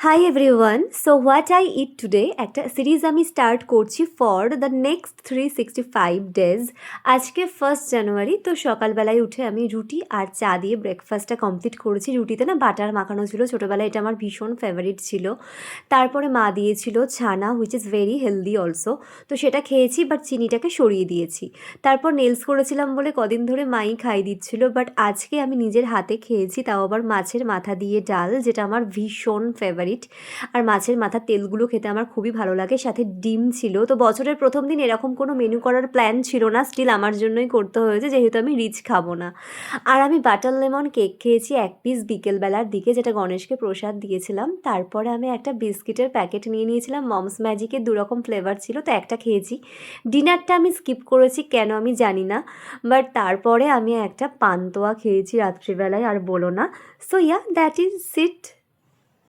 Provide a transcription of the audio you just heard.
Hi everyone, so what I eat today একটা series আমি start করছি ফর দ্য নেক্সট 365 ডেজ। আজকে 1 জানুয়ারি, তো সকালবেলায় উঠে আমি রুটি আর চা দিয়ে ব্রেকফাস্টটা কমপ্লিট করেছি। রুটিতে না বাটার মাখানো ছিল, ছোটোবেলায় এটা আমার ভীষণ ফেভারিট ছিল। তারপরে মা দিয়েছিল ছানা, which is very healthy also, তো সেটা খেয়েছি, বাট চিনিটাকে সরিয়ে দিয়েছি। তারপর নেলস করেছিলাম বলে কদিন ধরে মাই খাইয়ে দিচ্ছিল, বাট আজকে আমি নিজের হাতে খেয়েছি, তাও আবার মাছের মাথা দিয়ে ডাল, যেটা আমার ভীষণ ফেভারিট। আর মাছের মাথার তেলগুলো খেতে আমার খুবই ভালো লাগে, সাথে ডিম ছিল। তো বছরের প্রথম দিন এরকম কোনো মেনু করার প্ল্যান ছিল না, স্টিল আমার জন্যই করতে হয়েছে, যেহেতু আমি রিচ খাবো না। আর আমি বাটার লেমন কেক খেয়েছি 1 পিস বিকেলবেলার দিকে, যেটা গণেশকে প্রসাদ দিয়েছিলাম। তারপরে আমি একটা বিস্কিটের প্যাকেট নিয়ে নিয়েছিলাম, মমস ম্যাজিকের 2 রকম ফ্লেভার ছিল, তো একটা খেয়েছি। ডিনারটা আমি স্কিপ করেছি, কেন আমি জানি না, বাট তারপরে আমি একটা পান্তুয়া খেয়েছি রাত্রিবেলায়, আর বলো না। So yeah, that is it.